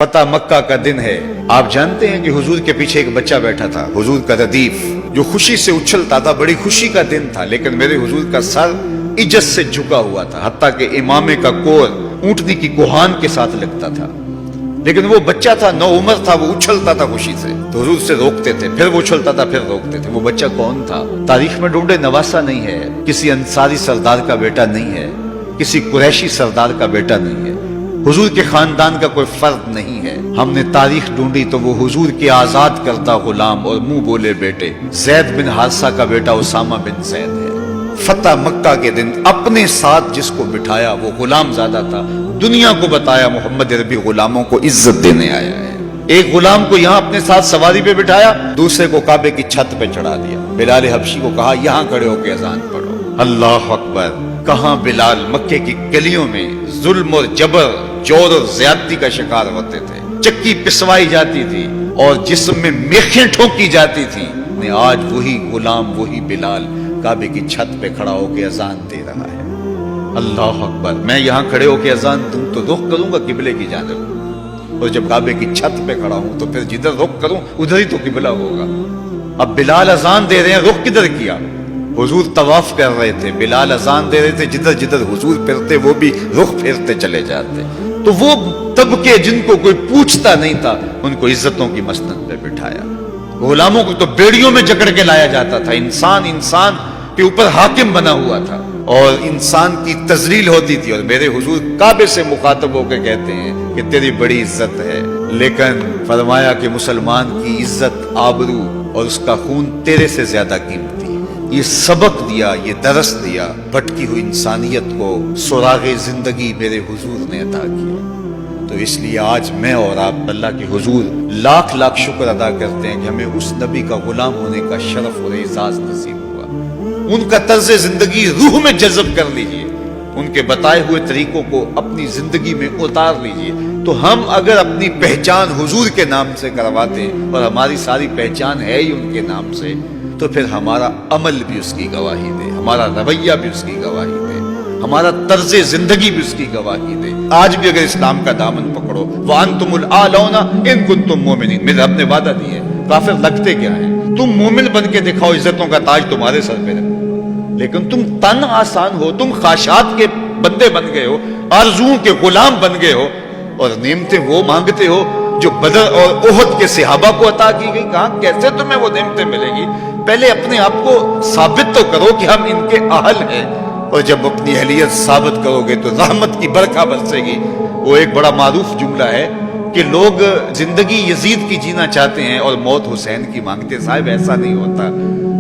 فتح مکہ کا دن ہے. آپ جانتے ہیں کہ حضور کے پیچھے ایک بچہ بیٹھا تھا, حضور کا ردیف, جو خوشی سے اچھلتا تھا. بڑی خوشی کا دن تھا, لیکن میرے حضور کا سر عجز سے جھکا ہوا تھا, حتیٰ کہ امامے کا کور اونٹنی کی کوہان کے ساتھ لگتا تھا. لیکن وہ بچہ تھا, نو عمر تھا, وہ اچھلتا تھا خوشی سے, تو حضور سے روکتے تھے, پھر وہ اچھلتا تھا, پھر روکتے تھے. وہ بچہ کون تھا؟ تاریخ میں ڈھونڈے, نواسا نہیں ہے, کسی انصاری سردار کا بیٹا نہیں ہے, کسی قریشی سردار کا بیٹا نہیں ہے, حضور کے خاندان کا کوئی فرد نہیں ہے. ہم نے تاریخ ڈھونڈی تو وہ حضور کے آزاد کردہ غلام اور منہ بولے بیٹے زید بن حارثہ کا بیٹا اسامہ بن زید ہے. فتح مکہ کے دن اپنے ساتھ جس کو بٹھایا وہ غلام زادہ تھا. دنیا کو بتایا محمد عربی غلاموں کو عزت دینے آیا ہے. ایک غلام کو یہاں اپنے ساتھ سواری پہ بٹھایا, دوسرے کو کعبے کی چھت پہ چڑھا دیا. بلال حبشی کو کہا یہاں کھڑے ہو کے اذان پڑھو. اللہ اکبر. کہاں بلال مکے کی گلیوں میں ظلم اور جبر, جور اور زیادتی کا شکار ہوتے تھے. چکی پسوائی جاتی تھی اور جسم میں میخیں ٹھونکی جاتی تھی. آج وہی غلام, وہی بلال کعبے کی چھت پہ کھڑا ہو کے اذان دے رہا ہے. اللہ اکبر. میں یہاں کھڑے ہو کے اذان دوں تو رخ کروں گا قبلے کی جانب, اور جب کعبے کی چھت پہ کھڑا ہوں تو پھر جدھر رخ کروں ادھر ہی تو قبلہ ہوگا. اب بلال اذان دے رہے ہیں, رخ کدھر کیا؟ حضور طواف کر رہے تھے, بلال اذان دے رہے تھے, جدھر جدھر حضور پھرتے وہ بھی رخ پھیرتے چلے جاتے. تو وہ طبقے جن کو کوئی پوچھتا نہیں تھا ان کو عزتوں کی مسند پہ بٹھایا. غلاموں کو تو بیڑیوں میں جکڑ کے لایا جاتا تھا. انسان کے اوپر حاکم بنا ہوا تھا اور انسان کی تذلیل ہوتی تھی. اور میرے حضور کعبے سے مخاطب ہو کے کہتے ہیں کہ تیری بڑی عزت ہے, لیکن فرمایا کہ مسلمان کی عزت, آبرو اور اس کا خون تیرے سے زیادہ قیمتی. یہ سبق دیا, یہ درس دیا بھٹکی ہوئی انسانیت کو, سراغ زندگی میرے حضور نے عطا کیا. تو اس لیے آج میں اور آپ اللہ کے حضور لاکھ لاکھ شکر ادا کرتے ہیں کہ ہمیں اس نبی کا غلام ہونے کا شرف اور اعزاز نصیب ہوا. ان کا طرز زندگی روح میں جذب کر لیجئے, ان کے بتائے ہوئے طریقوں کو اپنی زندگی میں اتار لیجئے. تو ہم اگر اپنی پہچان حضور کے نام سے کرواتے ہیں اور ہماری ساری پہچان ہے ہی ان کے نام سے, تو پھر ہمارا عمل بھی اس کی گواہی دے, ہمارا رویہ بھی اس کی گواہی دے, ہمارا طرز زندگی بھی اس کی گواہی دے. آج بھی اگر اسلام کا دامن پکڑو, وَأَنْتُمُ الْأَعْلَوْنَ إِن كُنْتُم مُؤْمِنِينَ, میرے رب نے وعدہ دی ہے. کافر لگتے کیا ہیں؟ تم مومن بن کے دکھاؤ, عزتوں کا تاج تمہارے سر پہ رہے. لیکن تم تن آسان ہو, تم خواہشات کے بندے بن گئے ہو, آرزوؤں کے غلام بن گئے ہو, اور نعمتیں وہ مانگتے ہو جو بدر اور احد کے صحابہ کو عطا کی گئی. کہاں کیسے تمہیں وہ نعمتیں ملیں گی؟ پہلے اپنے آپ کو ثابت تو کرو کہ ہم ان کے اہل ہیں, اور جب اپنی اہلیت ثابت کرو گے تو رحمت کی برکھا برسے گی. وہ ایک بڑا معروف جملہ ہے کہ لوگ زندگی یزید کی جینا چاہتے ہیں اور موت حسین کی مانگتے. صاحب ایسا نہیں ہوتا.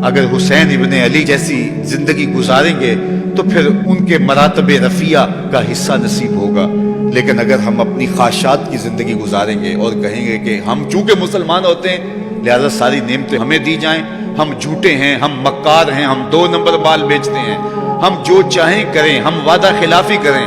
اگر حسین ابن علی جیسی زندگی گزاریں گے تو پھر ان کے مراتب رفیع کا حصہ نصیب ہوگا. لیکن اگر ہم اپنی خواہشات کی زندگی گزاریں گے اور کہیں گے کہ ہم چونکہ مسلمان ہوتے ہیں لہذا ساری نعمتیں ہمیں دی جائیں, ہم جھوٹے ہیں, ہم مکار ہیں, ہم 2 نمبر مال بیچتے ہیں, ہم جو چاہیں کریں, ہم وعدہ خلافی کریں,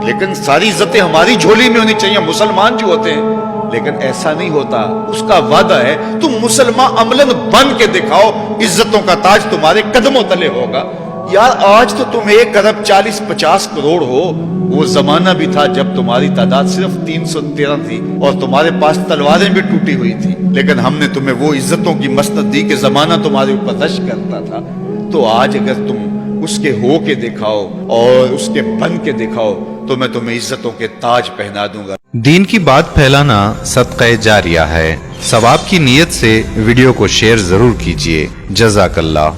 لیکن ساری عزتیں ہماری جھولی میں ہونی چاہیے, مسلمان جو ہوتے ہیں. لیکن ایسا نہیں ہوتا. اس کا وعدہ ہے تم مسلمان عملاً بن کے دکھاؤ, عزتوں کا تاج تمہارے قدموں تلے ہوگا. یار آج تو تم 1 ارب 40-50 کروڑ ہو, وہ زمانہ بھی تھا جب تمہاری تعداد صرف 313 تھی اور تمہارے پاس تلواریں بھی ٹوٹی ہوئی تھی, لیکن ہم نے تمہیں وہ عزتوں کی مسند دی کہ زمانہ تمہارے اوپر رش کرتا تھا. تو آج اگر تم اس کے ہو کے دکھاؤ اور اس کے بن کے دکھاؤ تو میں تمہیں عزتوں کے تاج پہنا دوں گا. دین کی بات پھیلانا صدقہ جاریہ ہے. ثواب کی نیت سے ویڈیو کو شیئر ضرور کیجیے. جزاک اللہ.